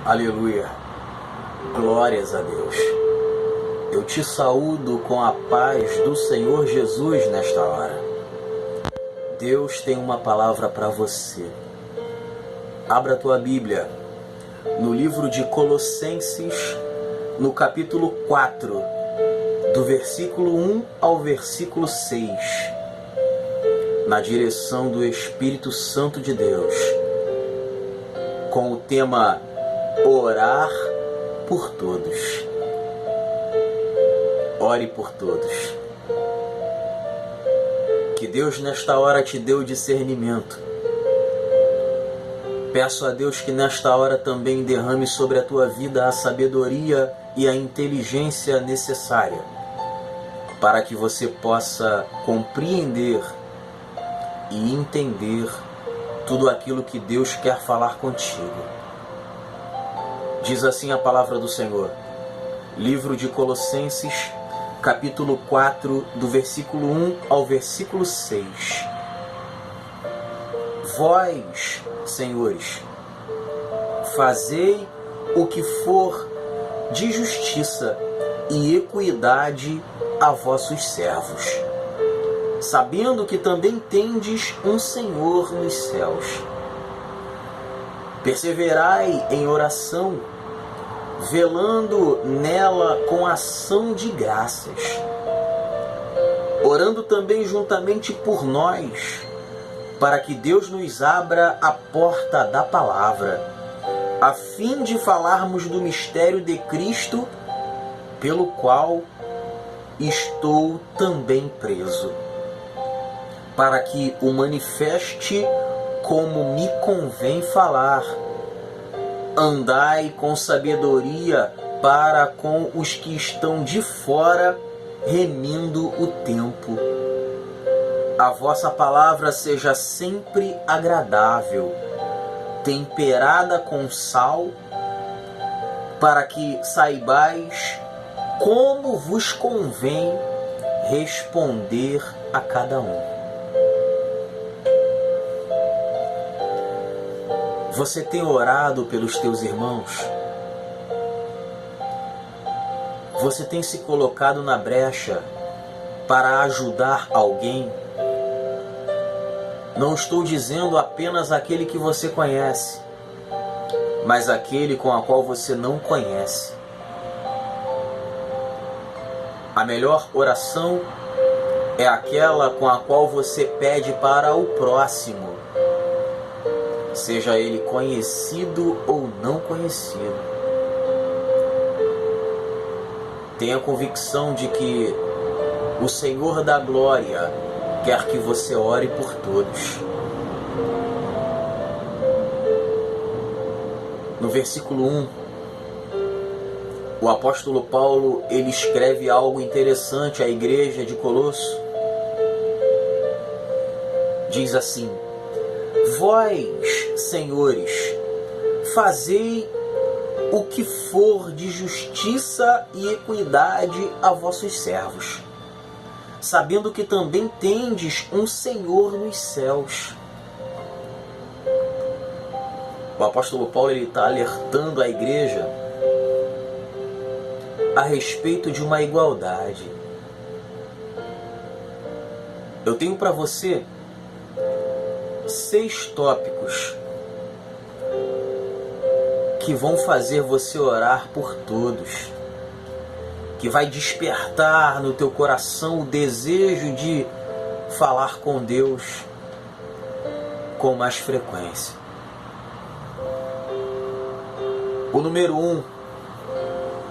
Aleluia, glórias a Deus. Eu te saúdo com a paz do Senhor Jesus nesta hora. Deus tem uma palavra para você. Abra a tua Bíblia no livro de Colossenses, no capítulo 4, do versículo 1 ao versículo 6, na direção do Espírito Santo de Deus, com o tema Orar por Todos. Ore por todos. Que Deus nesta hora te dê o discernimento. Peço a Deus que nesta hora também derrame sobre a tua vida a sabedoria e a inteligência necessária para que você possa compreender e entender tudo aquilo que Deus quer falar contigo. Diz assim a palavra do Senhor, livro de Colossenses, capítulo 4, do versículo 1 ao versículo 6. Vós, senhores, fazei o que for de justiça e equidade a vossos servos, sabendo que também tendes um Senhor nos céus. Perseverai em oração, velando nela com ação de graças, orando também juntamente por nós, para que Deus nos abra a porta da palavra, a fim de falarmos do mistério de Cristo, pelo qual estou também preso, para que o manifeste como me convém falar. Andai com sabedoria para com os que estão de fora, remindo o tempo. A vossa palavra seja sempre agradável, temperada com sal, para que saibais como vos convém responder a cada um. Você tem orado pelos teus irmãos? Você tem se colocado na brecha para ajudar alguém? Não estou dizendo apenas aquele que você conhece, mas aquele com a qual você não conhece. A melhor oração é aquela com a qual você pede para o próximo, seja ele conhecido ou não conhecido. Tenha convicção de que o Senhor da Glória quer que você ore por todos. No versículo 1, o apóstolo Paulo ele escreve algo interessante à igreja de Colosso. Diz assim: vós, senhores, fazei o que for de justiça e equidade a vossos servos, sabendo que também tendes um Senhor nos céus. O apóstolo Paulo está alertando a igreja a respeito de uma igualdade. Eu tenho para você 6 tópicos que vão fazer você orar por todos, que vai despertar no teu coração o desejo de falar com Deus com mais frequência. O número 1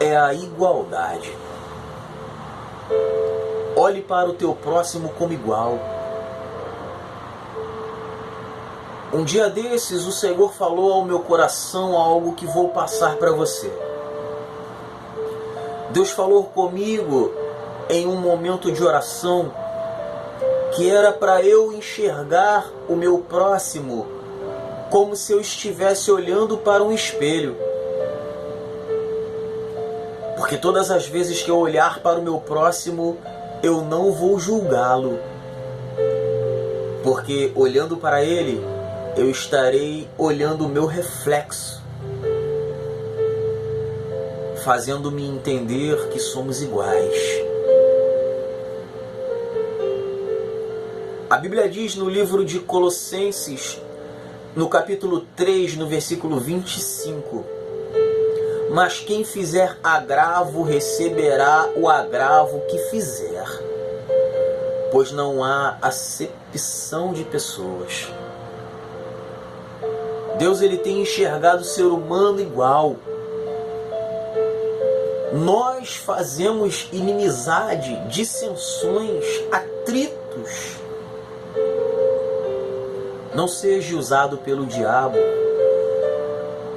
é a igualdade. Olhe para o teu próximo como igual. Um dia desses o Senhor falou ao meu coração algo que vou passar para você. Deus falou comigo em um momento de oração que era para eu enxergar o meu próximo como se eu estivesse olhando para um espelho. Porque todas as vezes que eu olhar para o meu próximo, eu não vou julgá-lo. Porque olhando para ele, eu estarei olhando o meu reflexo. fazendo-me entender que somos iguais. A Bíblia diz no livro de Colossenses, no capítulo 3, no versículo 25: mas quem fizer agravo receberá o agravo que fizer, pois não há acepção de pessoas. Deus, ele tem enxergado o ser humano igual. Nós fazemos inimizade, dissensões, atritos. Não seja usado pelo diabo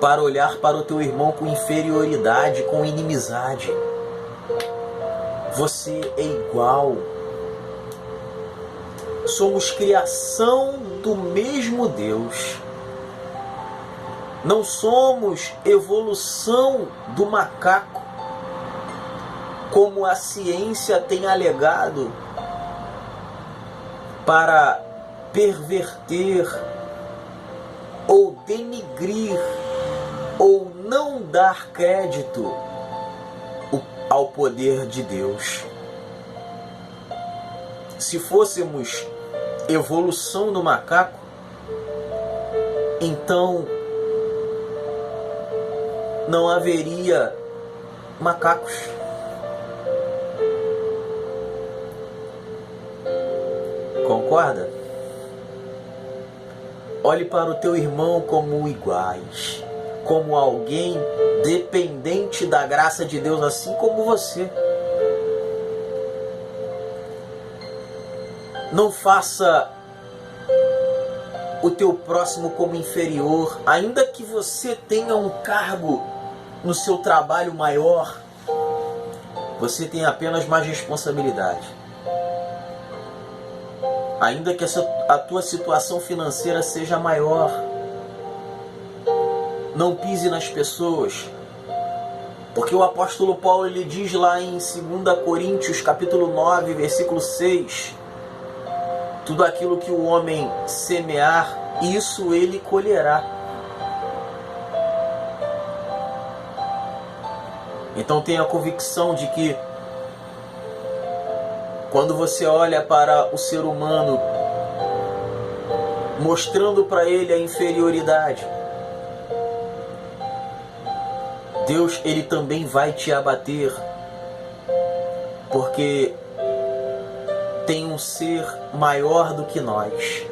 para olhar para o teu irmão com inferioridade, com inimizade. Você é igual. Somos criação do mesmo Deus. Não somos evolução do macaco, como a ciência tem alegado, para perverter ou denigrir ou não dar crédito ao poder de Deus. Se fôssemos evolução do macaco, então não haveria macacos. Concorda? Olhe para o teu irmão como iguais, como alguém dependente da graça de Deus, assim como você. Não faça o teu próximo como inferior, ainda que você tenha um cargo no seu trabalho maior, você tem apenas mais responsabilidade. Ainda que a tua situação financeira seja maior, não pise nas pessoas, porque o apóstolo Paulo, ele diz lá em 2 Coríntios capítulo 9, versículo 6, tudo aquilo que o homem semear, isso ele colherá. Então tenha a convicção de que quando você olha para o ser humano, mostrando para ele a inferioridade, Deus, ele também vai te abater, porque tem um ser maior do que nós,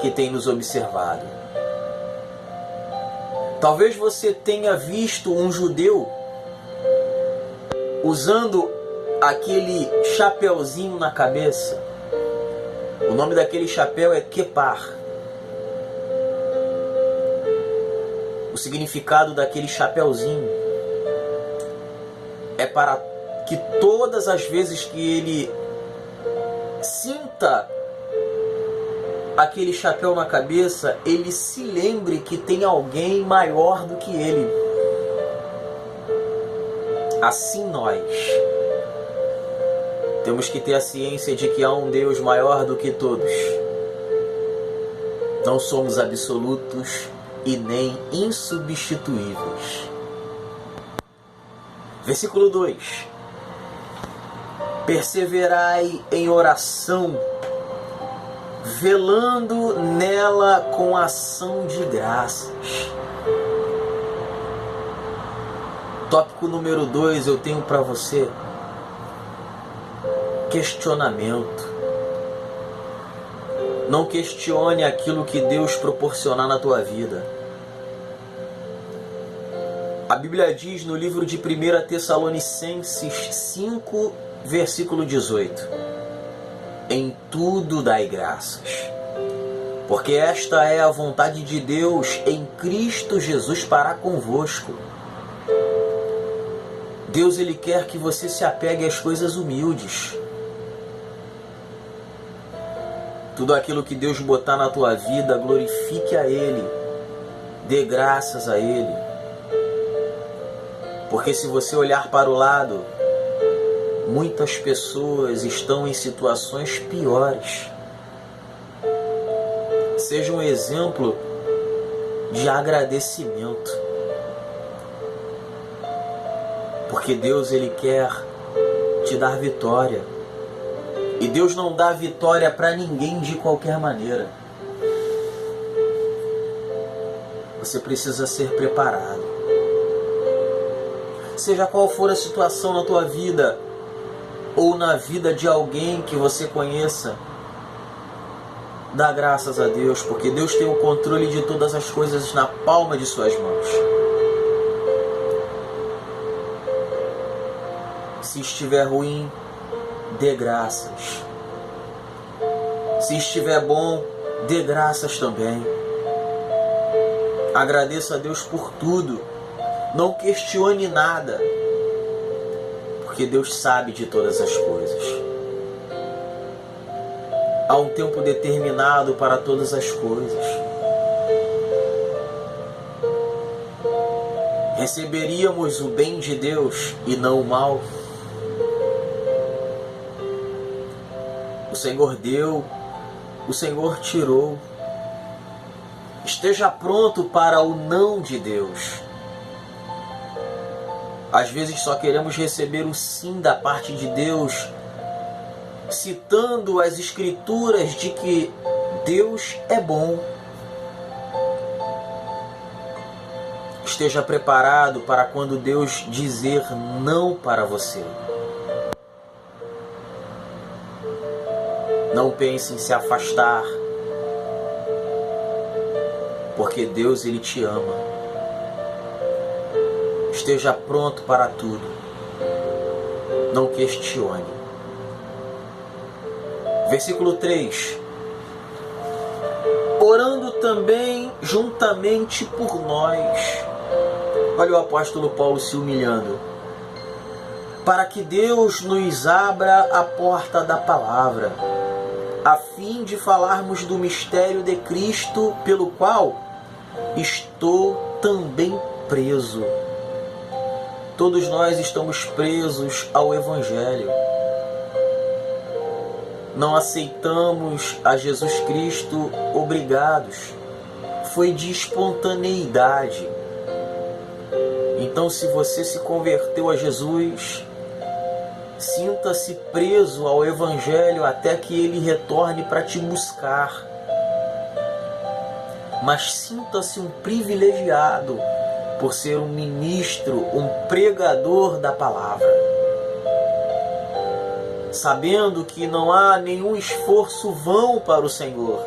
que tem nos observado. Talvez você tenha visto um judeu usando aquele chapeuzinho na cabeça. O nome daquele chapéu é kepar. O significado daquele chapeuzinho é para que todas as vezes que ele sinta aquele chapéu na cabeça, ele se lembre que tem alguém maior do que ele. Assim nós temos que ter a ciência de que há um Deus maior do que todos. Não somos absolutos e nem insubstituíveis. Versículo 2. Perseverai em oração, velando nela com ação de graças. Tópico número 2, eu tenho para você questionamento. Não questione aquilo que Deus proporcionar na tua vida. A Bíblia diz no livro de 1 Tessalonicenses 5, versículo 18: em tudo dai graças, porque esta é a vontade de Deus em Cristo Jesus para convosco. Deus, ele quer que você se apegue às coisas humildes. Tudo aquilo que Deus botar na tua vida, glorifique a Ele, dê graças a Ele. Porque se você olhar para o lado, muitas pessoas estão em situações piores. Seja um exemplo de agradecimento. Porque Deus, Ele quer te dar vitória. E Deus não dá vitória para ninguém de qualquer maneira. Você precisa ser preparado. Seja qual for a situação na tua vida, ou na vida de alguém que você conheça, dá graças a Deus, porque Deus tem o controle de todas as coisas na palma de suas mãos. Se estiver ruim, dê graças. Se estiver bom, dê graças também. Agradeça a Deus por tudo. Não questione nada, porque Deus sabe de todas as coisas. Há um tempo determinado para todas as coisas. Receberíamos o bem de Deus e não o mal. O Senhor deu, o Senhor tirou. Esteja pronto para o não de Deus. Às vezes só queremos receber o sim da parte de Deus, citando as Escrituras de que Deus é bom. Esteja preparado para quando Deus dizer não para você. Não pense em se afastar, porque Deus, Ele te ama. Esteja pronto para tudo. Não questione. Versículo 3. Orando também juntamente por nós. Olha o apóstolo Paulo se humilhando. Para que Deus nos abra a porta da palavra, a fim de falarmos do mistério de Cristo, pelo qual estou também preso. Todos nós estamos presos ao Evangelho. Não aceitamos a Jesus Cristo obrigados. Foi de espontaneidade. Então, se você se converteu a Jesus, sinta-se preso ao Evangelho até que Ele retorne para te buscar. Mas sinta-se um privilegiado por ser um ministro, um pregador da palavra, sabendo que não há nenhum esforço vão para o Senhor.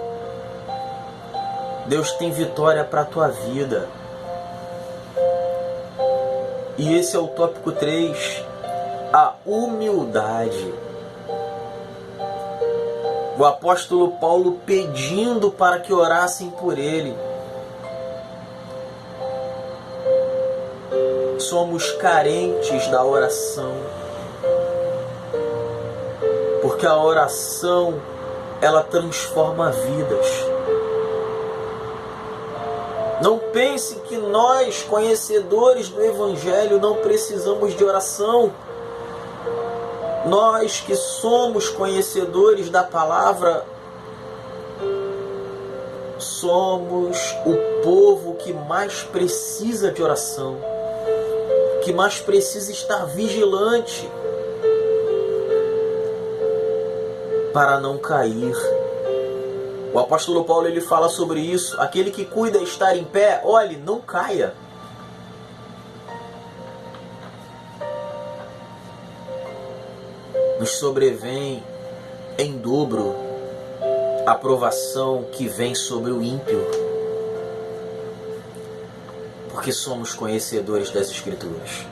Deus tem vitória para a tua vida. E esse é o tópico 3, a humildade. O apóstolo Paulo pedindo para que orassem por ele. Somos carentes da oração, porque a oração, ela transforma vidas. Não pense que nós, conhecedores do Evangelho, não precisamos de oração. Nós que somos conhecedores da palavra, somos o povo que mais precisa de oração, que mais precisa estar vigilante para não cair. O apóstolo Paulo, ele fala sobre isso. Aquele que cuida estar em pé, olhe, não caia. Nos sobrevém em dobro a provação que vem sobre o ímpio, porque somos conhecedores das Escrituras.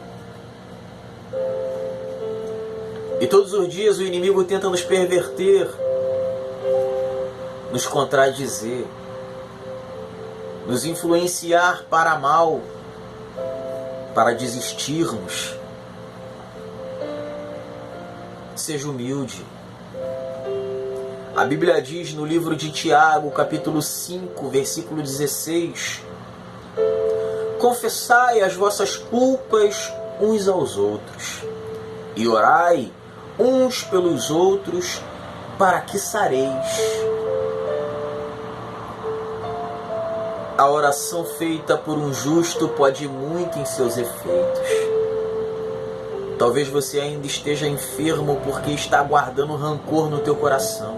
E todos os dias o inimigo tenta nos perverter, nos contradizer, nos influenciar para mal, para desistirmos. Seja humilde. A Bíblia diz no livro de Tiago, capítulo 5, versículo 16: confessai as vossas culpas uns aos outros, e orai uns pelos outros, para que sareis. A oração feita por um justo pode muito em seus efeitos. Talvez você ainda esteja enfermo porque está guardando rancor no teu coração.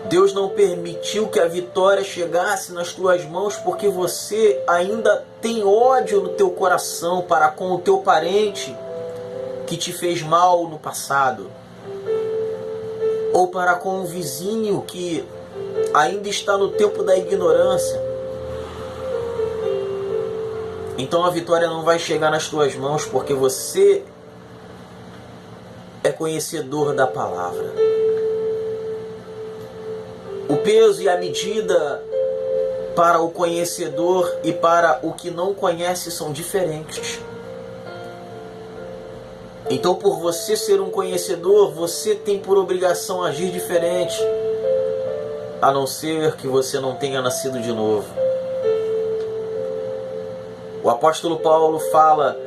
Deus não permitiu que a vitória chegasse nas tuas mãos porque você ainda tem ódio no teu coração para com o teu parente que te fez mal no passado, ou para com um vizinho que ainda está no tempo da ignorância. Então a vitória não vai chegar nas tuas mãos porque você é conhecedor da palavra. O peso e a medida para o conhecedor e para o que não conhece são diferentes. Então, por você ser um conhecedor, você tem por obrigação agir diferente, a não ser que você não tenha nascido de novo. O apóstolo Paulo fala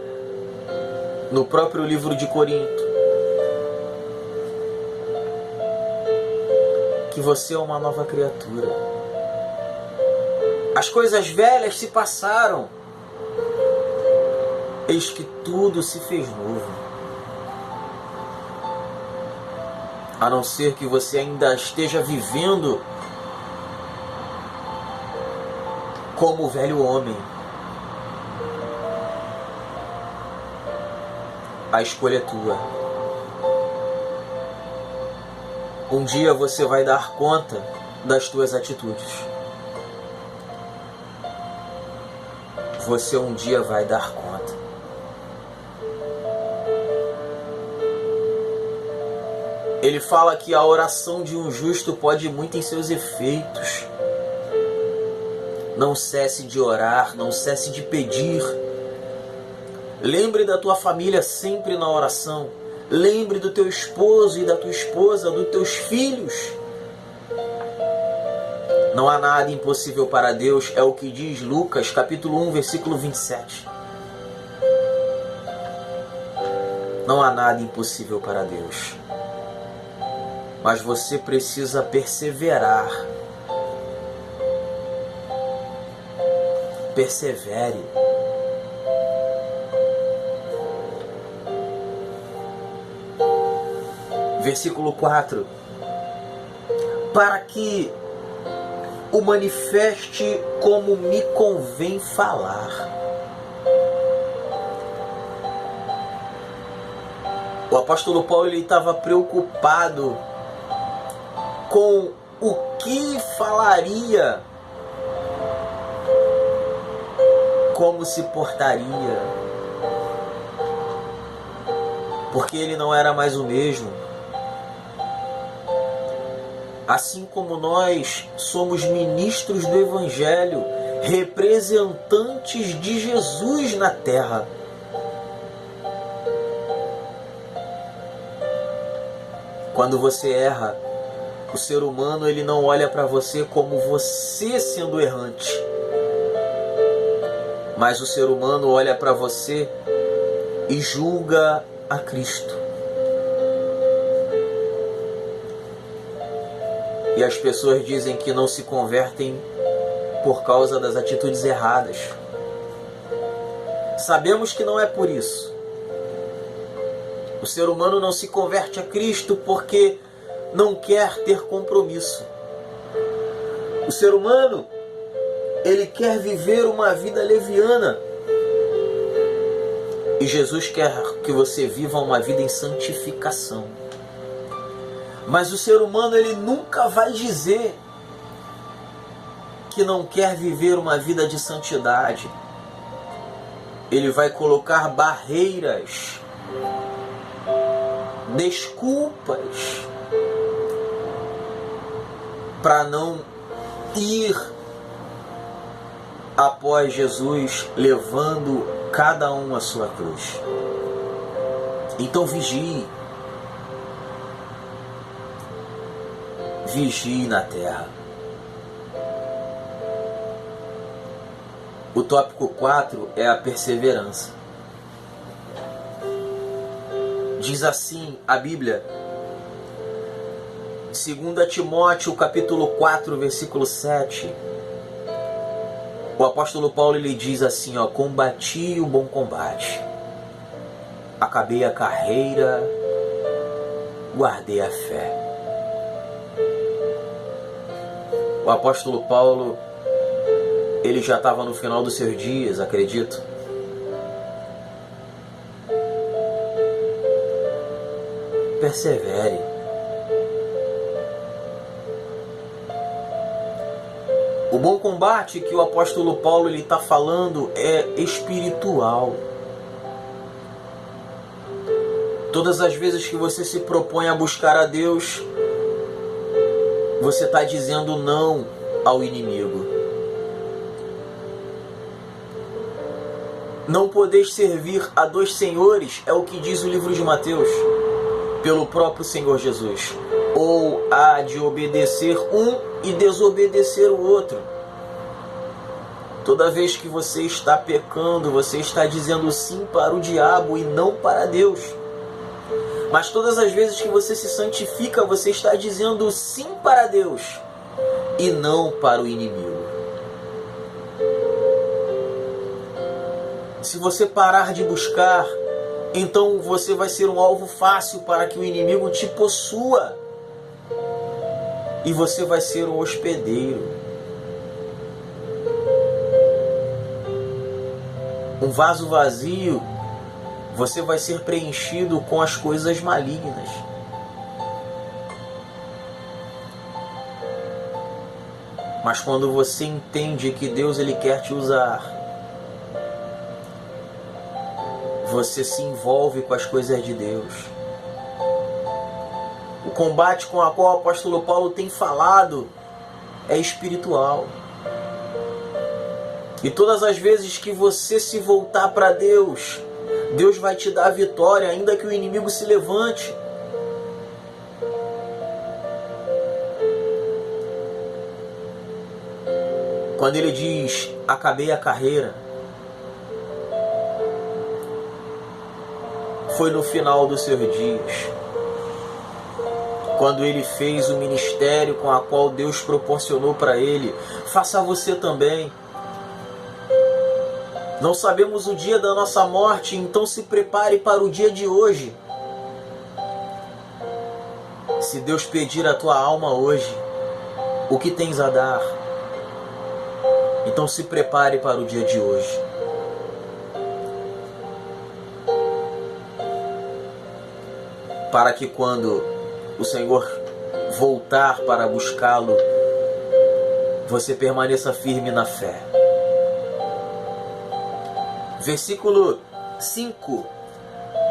no próprio livro de Corinto que você é uma nova criatura. As coisas velhas se passaram, eis que tudo se fez novo. A não ser que você ainda esteja vivendo como o velho homem. A escolha é tua. Um dia você vai dar conta das tuas atitudes. Você um dia vai dar conta. Ele fala que a oração de um justo pode muito em seus efeitos. Não cesse de orar, não cesse de pedir. Lembre da tua família sempre na oração. Lembre do teu esposo e da tua esposa, dos teus filhos. Não há nada impossível para Deus, é o que diz Lucas, capítulo 1, versículo 27. Não há nada impossível para Deus. Mas você precisa perseverar. Persevere. Versículo 4. Para que o manifeste como me convém falar. O apóstolo Paulo estava preocupado com o que falaria, como se portaria, porque ele não era mais o mesmo. Assim como nós somos ministros do Evangelho, representantes de Jesus na terra. Quando você erra, o ser humano ele não olha para você como você sendo errante, mas o ser humano olha para você e julga a Cristo. E as pessoas dizem que não se convertem por causa das atitudes erradas. Sabemos que não é por isso. O ser humano não se converte a Cristo porque não quer ter compromisso. O ser humano, ele quer viver uma vida leviana. E Jesus quer que você viva uma vida em santificação. Mas o ser humano, ele nunca vai dizer que não quer viver uma vida de santidade. Ele vai colocar barreiras, desculpas, para não ir após Jesus, levando cada um a sua cruz. Então vigie. Vigie na terra. O tópico 4 é a perseverança. Diz assim a Bíblia, 2 Timóteo capítulo 4, versículo 7. O apóstolo Paulo ele diz assim, combati o bom combate. acabei a carreira, guardei a fé. O apóstolo Paulo, ele já estava no final dos seus dias, acredito. Persevere. O bom combate que o apóstolo Paulo está falando é espiritual. Todas as vezes que você se propõe a buscar a Deus, você está dizendo não ao inimigo. Não podeis servir a dois senhores, é o que diz o livro de Mateus, pelo próprio Senhor Jesus. Ou há de obedecer um e desobedecer o outro. Toda vez que você está pecando, você está dizendo sim para o diabo e não para Deus. Mas todas as vezes que você se santifica, você está dizendo sim para Deus e não para o inimigo. Se você parar de buscar, então você vai ser um alvo fácil para que o inimigo te possua. E você vai ser um hospedeiro. Um vaso vazio, você vai ser preenchido com as coisas malignas. Mas quando você entende que Deus ele quer te usar, você se envolve com as coisas de Deus. O combate com o qual o apóstolo Paulo tem falado é espiritual. E todas as vezes que você se voltar para Deus, Deus vai te dar a vitória, ainda que o inimigo se levante. Quando ele diz, acabei a carreira, foi no final dos seus dias. Quando ele fez o ministério com a qual Deus proporcionou para ele, faça você também. Não sabemos o dia da nossa morte, então se prepare para o dia de hoje. Se Deus pedir a tua alma hoje, o que tens a dar? Então se prepare para o dia de hoje. Para que quando o Senhor voltar para buscá-lo, você permaneça firme na fé. Versículo 5.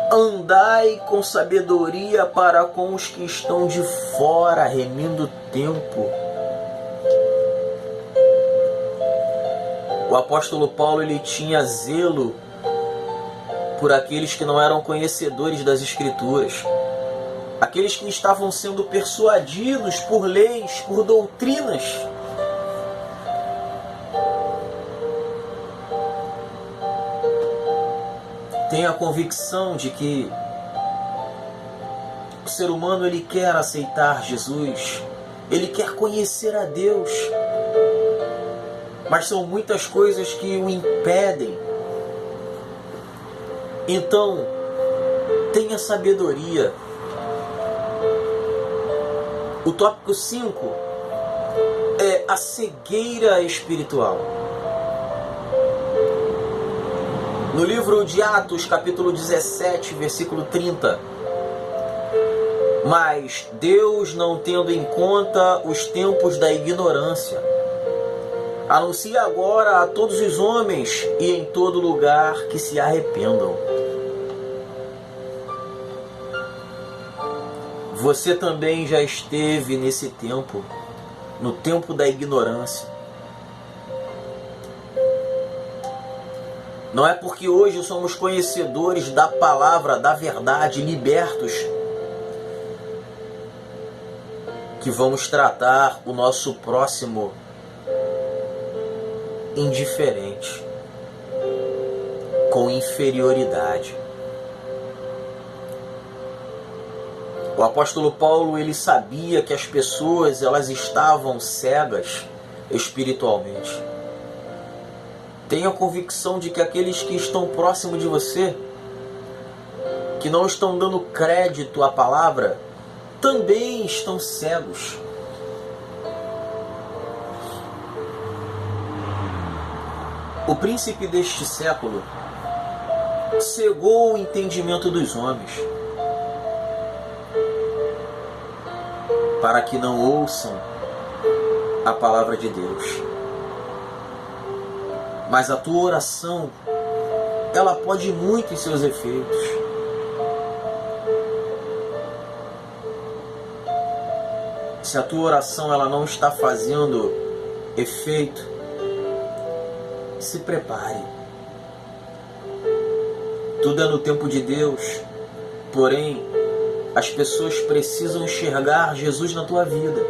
Andai com sabedoria para com os que estão de fora, remindo o tempo. O apóstolo Paulo ele tinha zelo por aqueles que não eram conhecedores das Escrituras. Aqueles que estavam sendo persuadidos por leis, por doutrinas. Tenha a convicção de que o ser humano ele quer aceitar Jesus, ele quer conhecer a Deus, mas são muitas coisas que o impedem. Então, tenha sabedoria. O tópico 5 é a cegueira espiritual. No livro de Atos, capítulo 17, versículo 30. Mas Deus, não tendo em conta os tempos da ignorância, anuncia agora a todos os homens e em todo lugar que se arrependam. Você também já esteve nesse tempo, no tempo da ignorância. Não é porque hoje somos conhecedores da palavra, da verdade, libertos, que vamos tratar o nosso próximo indiferente, com inferioridade. O apóstolo Paulo, ele sabia que as pessoas elas estavam cegas espiritualmente. Tenha a convicção de que aqueles que estão próximos de você que não estão dando crédito à palavra, também estão cegos. O príncipe deste século cegou o entendimento dos homens, para que não ouçam a palavra de Deus. Mas a tua oração, ela pode muito em seus efeitos. Se a tua oração ela não está fazendo efeito, se prepare. Tudo é no tempo de Deus, porém, as pessoas precisam enxergar Jesus na tua vida.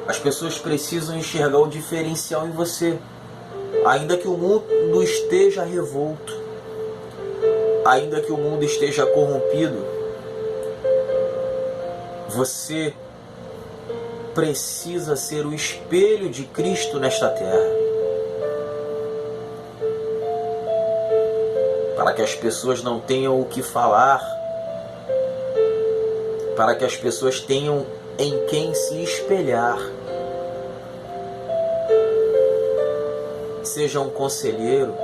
As pessoas precisam enxergar o diferencial em você. Ainda que o mundo esteja revolto, ainda que o mundo esteja corrompido, você precisa ser o espelho de Cristo nesta terra. Para que as pessoas não tenham o que falar, para que as pessoas tenham em quem se espelhar. Seja um conselheiro,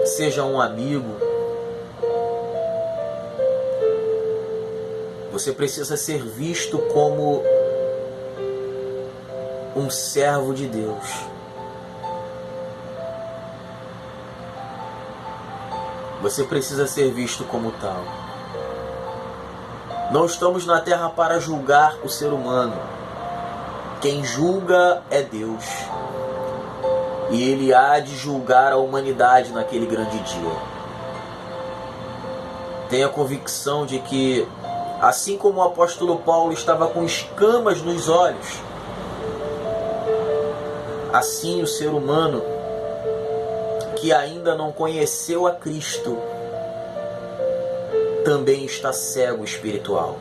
seja um amigo. Você precisa ser visto como um servo de Deus. Você precisa ser visto como tal. Não estamos na terra para julgar o ser humano. Quem julga é Deus. E Ele há de julgar a humanidade naquele grande dia. Tenha convicção de que, assim como o apóstolo Paulo estava com escamas nos olhos, assim o ser humano que ainda não conheceu a Cristo também está cego espiritual.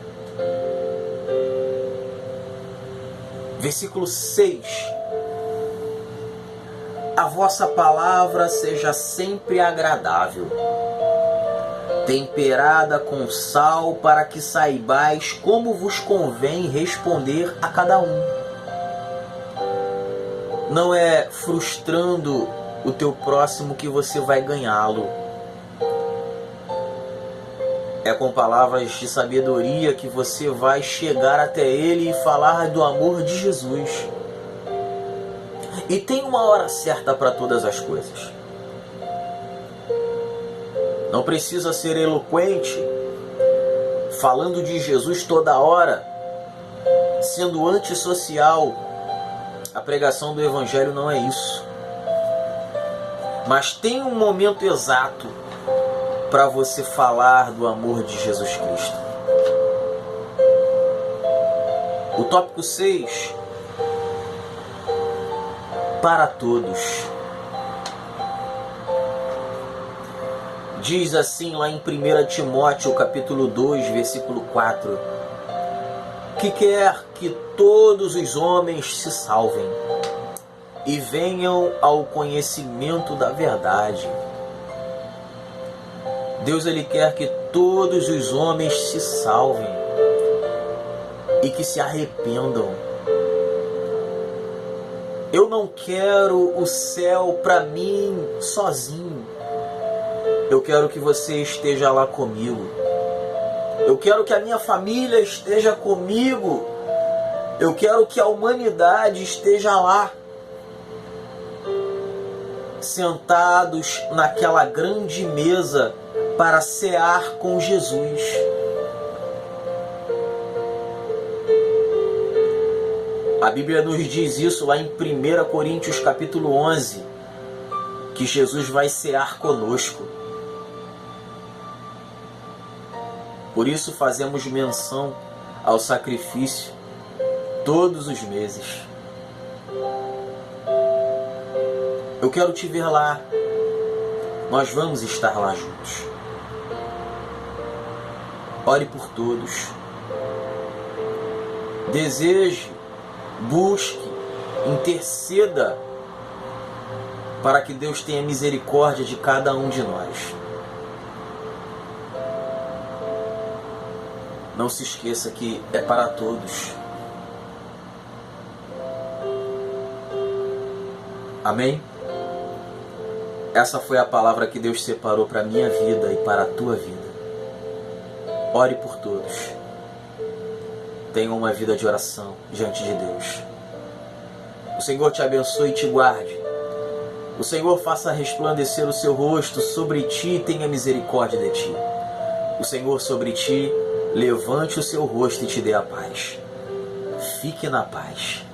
Versículo 6. A vossa palavra seja sempre agradável, temperada com sal, para que saibais como vos convém responder a cada um. Não é frustrando o teu próximo que você vai ganhá-lo. É com palavras de sabedoria que você vai chegar até ele e falar do amor de Jesus. E tem uma hora certa para todas as coisas. Não precisa ser eloquente, falando de Jesus toda hora, sendo antissocial. A pregação do Evangelho não é isso. Mas tem um momento exato para você falar do amor de Jesus Cristo. O tópico 6, para todos. Diz assim lá em 1 Timóteo capítulo 2, versículo 4, que quer que todos os homens se salvem e venham ao conhecimento da verdade. Deus ele quer que todos os homens se salvem e que se arrependam. Eu não quero o céu para mim sozinho. Eu quero que você esteja lá comigo. Eu quero que a minha família esteja comigo. Eu quero que a humanidade esteja lá, sentados naquela grande mesa para cear com Jesus. A Bíblia nos diz isso lá em 1 Coríntios capítulo 11, que Jesus vai cear conosco. Por isso fazemos menção ao sacrifício todos os meses. Eu quero te ver lá. Nós vamos estar lá juntos. Ore por todos. Deseje, busque, interceda para que Deus tenha misericórdia de cada um de nós. Não se esqueça que é para todos. Amém? Essa foi a palavra que Deus separou para a minha vida e para a tua vida. Ore por todos. Tenha uma vida de oração diante de Deus. O Senhor te abençoe e te guarde. O Senhor faça resplandecer o seu rosto sobre ti e tenha misericórdia de ti. O Senhor sobre ti levante o seu rosto e te dê a paz. Fique na paz.